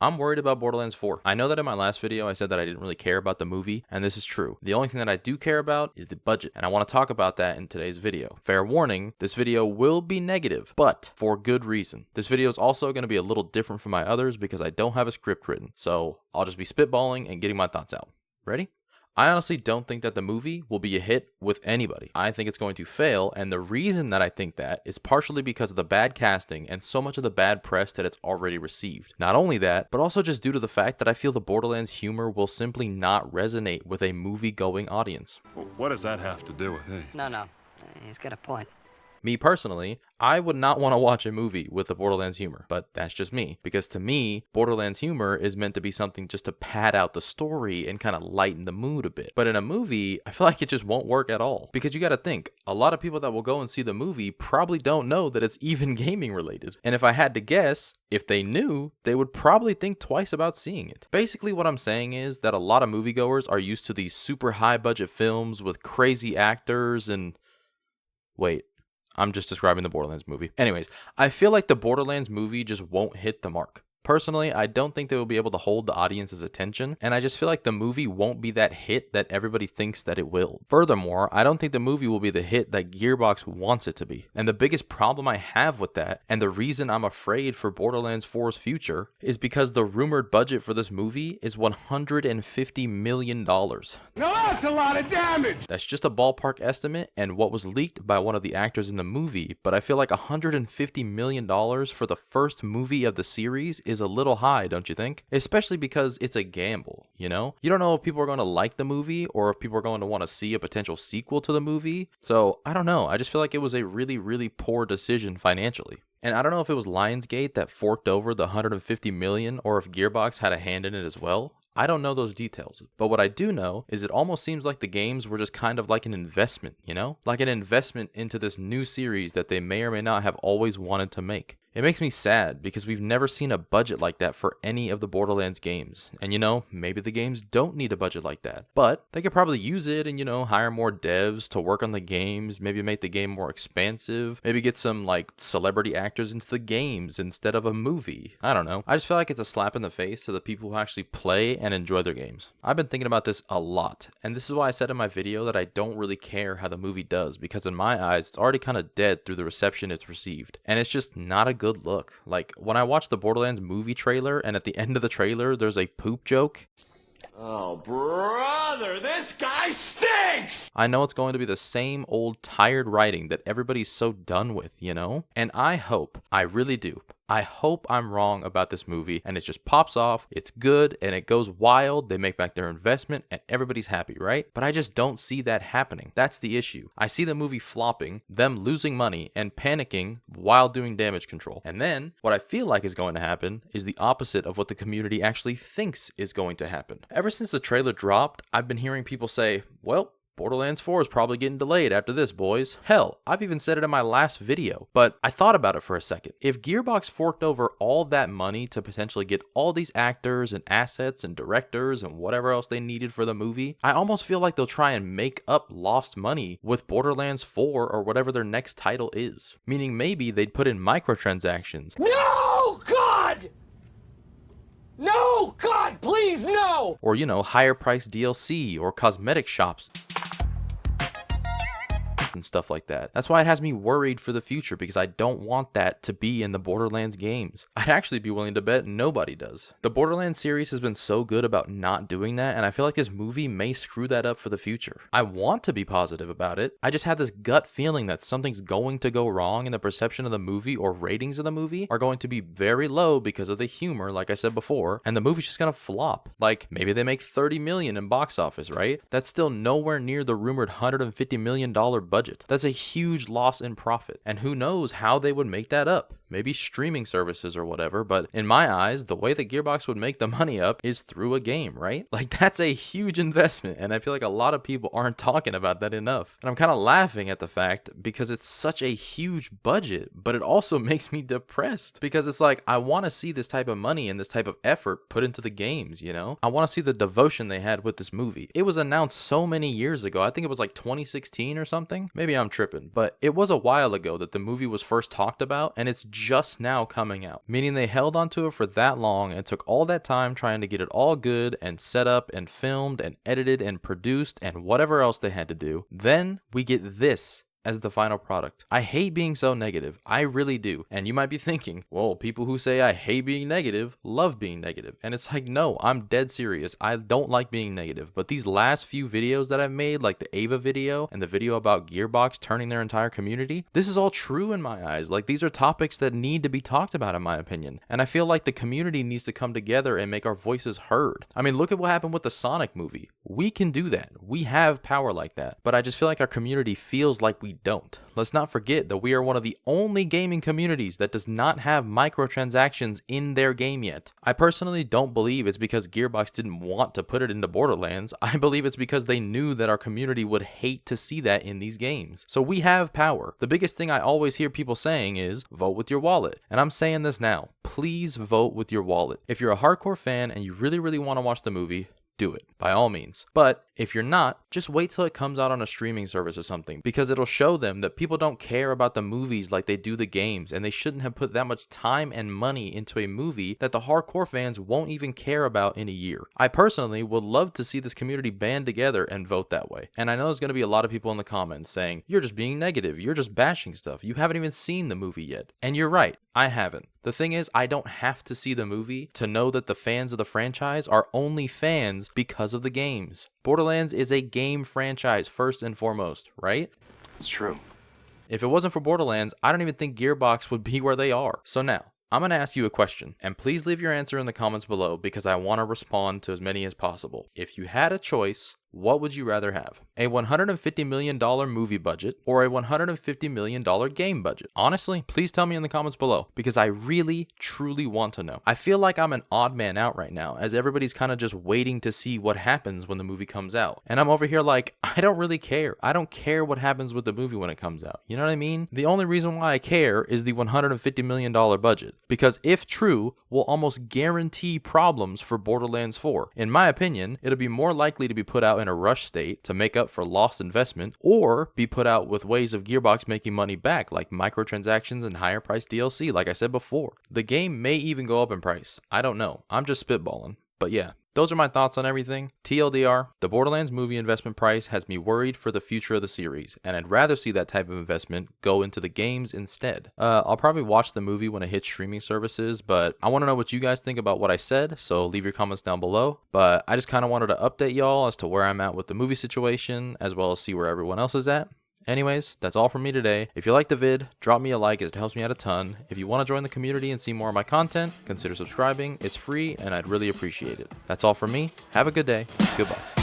I'm worried about Borderlands 4. I know that in my last video I said that I didn't really care about the movie, and this is true. The only thing that I do care about is the budget, and I want to talk about that in today's video. Fair warning, this video will be negative, but for good reason. This video is also going to be a little different from my others because I don't have a script written, so I'll just be spitballing and getting my thoughts out. Ready? I honestly don't think that the movie will be a hit with anybody. I think it's going to fail, and the reason that I think that is partially because of the bad casting and so much of the bad press that it's already received. Not only that, but also just due to the fact that I feel the Borderlands humor will simply not resonate with a movie-going audience. What does that have to do with anything? No. He's got a point. Me personally, I would not want to watch a movie with the Borderlands humor, but that's just me. Because to me, Borderlands humor is meant to be something just to pad out the story and kind of lighten the mood a bit. But in a movie, I feel like it just won't work at all. Because you got to think, a lot of people that will go and see the movie probably don't know that it's even gaming related. And if I had to guess, if they knew, they would probably think twice about seeing it. Basically what I'm saying is that a lot of moviegoers are used to these super high budget films with crazy actors and... Wait. I'm just describing the Borderlands movie. Anyways, I feel like the Borderlands movie just won't hit the mark. Personally, I don't think they will be able to hold the audience's attention, and I just feel like the movie won't be that hit that everybody thinks that it will. Furthermore, I don't think the movie will be the hit that Gearbox wants it to be. And the biggest problem I have with that, and the reason I'm afraid for Borderlands 4's future, is because the rumored budget for this movie is $150 million. Now that's a lot of damage! That's just a ballpark estimate and what was leaked by one of the actors in the movie, but I feel like $150 million for the first movie of the series is a little high, don't you think? Especially because it's a gamble, you know? You don't know if people are going to like the movie or if people are going to want to see a potential sequel to the movie. So, I don't know. I just feel like it was a really, really poor decision financially. And I don't know if it was Lionsgate that forked over the $150 million or if Gearbox had a hand in it as well. I don't know those details, but what I do know is it almost seems like the games were just kind of like an investment, you know? Like an investment into this new series that they may or may not have always wanted to make. It makes me sad because we've never seen a budget like that for any of the Borderlands games. And you know, maybe the games don't need a budget like that, but they could probably use it and, you know, hire more devs to work on the games, maybe make the game more expansive, maybe get some like celebrity actors into the games instead of a movie. I don't know. I just feel like it's a slap in the face to the people who actually play and enjoy their games. I've been thinking about this a lot, and this is why I said in my video that I don't really care how the movie does, because in my eyes, it's already kind of dead through the reception it's received. And it's just not a good look. Like, when I watched the Borderlands movie trailer, and at the end of the trailer, there's a poop joke. Oh, brother, this guy stinks! I know it's going to be the same old tired writing that everybody's so done with, you know? And I hope, I really do, I hope I'm wrong about this movie and it just pops off, it's good, and it goes wild, they make back their investment, and everybody's happy, right? But I just don't see that happening. That's the issue. I see the movie flopping, them losing money, and panicking while doing damage control. And then, what I feel like is going to happen is the opposite of what the community actually thinks is going to happen. Ever since the trailer dropped, I've been hearing people say, well, Borderlands 4 is probably getting delayed after this, boys. Hell, I've even said it in my last video, but I thought about it for a second. If Gearbox forked over all that money to potentially get all these actors and assets and directors and whatever else they needed for the movie, I almost feel like they'll try and make up lost money with Borderlands 4 or whatever their next title is. Meaning maybe they'd put in microtransactions. No, God! No, God, please, no! Or, you know, higher price DLC or cosmetic shops and stuff like that. That's why it has me worried for the future, because I don't want that to be in the Borderlands games. I'd actually be willing to bet nobody does. The Borderlands series has been so good about not doing that, and I feel like this movie may screw that up for the future. I want to be positive about it. I just have this gut feeling that something's going to go wrong, and the perception of the movie or ratings of the movie are going to be very low because of the humor, like I said before, and the movie's just gonna flop. Like, maybe they make $30 million in box office, right? That's still nowhere near the rumored $150 million budget. That's a huge loss in profit. And who knows how they would make that up? Maybe streaming services or whatever, but in my eyes, the way that Gearbox would make the money up is through a game, right? Like, that's a huge investment, and I feel like a lot of people aren't talking about that enough. And I'm kind of laughing at the fact because it's such a huge budget, but it also makes me depressed because it's like, I want to see this type of money and this type of effort put into the games, you know? I want to see the devotion they had with this movie. It was announced so many years ago. I think it was like 2016 or something. Maybe I'm tripping, but it was a while ago that the movie was first talked about, and it's just now coming out, meaning they held onto it for that long and took all that time trying to get it all good and set up and filmed and edited and produced and whatever else they had to do. Then we get this as the final product. I hate being so negative. I really do. And you might be thinking, well, people who say I hate being negative love being negative. And it's like, no, I'm dead serious. I don't like being negative. But these last few videos that I've made, like the Ava video and the video about Gearbox turning their entire community, this is all true in my eyes. Like, these are topics that need to be talked about, in my opinion. And I feel like the community needs to come together and make our voices heard. I mean, look at what happened with the Sonic movie. We can do that. We have power like that. But I just feel like our community feels like we don't. Let's not forget that we are one of the only gaming communities that does not have microtransactions in their game yet. I personally don't believe it's because Gearbox didn't want to put it into Borderlands. I believe it's because they knew that our community would hate to see that in these games. So we have power. The biggest thing I always hear people saying is vote with your wallet. And I'm saying this now. Please vote with your wallet. If you're a hardcore fan and you really want to watch the movie, do it, by all means. But if you're not, just wait till it comes out on a streaming service or something, because it'll show them that people don't care about the movies like they do the games, and they shouldn't have put that much time and money into a movie that the hardcore fans won't even care about in a year. I personally would love to see this community band together and vote that way. And I know there's going to be a lot of people in the comments saying, you're just being negative, you're just bashing stuff, you haven't even seen the movie yet. And you're right, I haven't. The thing is, I don't have to see the movie to know that the fans of the franchise are only fans because of the games. Borderlands is a game franchise first and foremost, right? It's true. If it wasn't for Borderlands, I don't even think Gearbox would be where they are. So now, I'm going to ask you a question, and please leave your answer in the comments below because I want to respond to as many as possible. If you had a choice, what would you rather have? A $150 million movie budget or a $150 million game budget? Honestly, please tell me in the comments below because I really, truly want to know. I feel like I'm an odd man out right now as everybody's kind of just waiting to see what happens when the movie comes out. And I'm over here like, I don't really care. I don't care what happens with the movie when it comes out. You know what I mean? The only reason why I care is the $150 million budget. Because if true, will almost guarantee problems for Borderlands 4. In my opinion, it'll be more likely to be put out in a rush state to make up for lost investment, or be put out with ways of Gearbox making money back, like microtransactions and higher priced DLC, like I said before. The game may even go up in price. I don't know. I'm just spitballing. But yeah, those are my thoughts on everything. TLDR, the Borderlands movie investment price has me worried for the future of the series, and I'd rather see that type of investment go into the games instead. I'll probably watch the movie when it hits streaming services, but I want to know what you guys think about what I said, so leave your comments down below. But I just kind of wanted to update y'all as to where I'm at with the movie situation, as well as see where everyone else is at. Anyways, that's all from me today. If you liked the vid, drop me a like as it helps me out a ton. If you want to join the community and see more of my content, consider subscribing. It's free and I'd really appreciate it. That's all from me. Have a good day. Goodbye.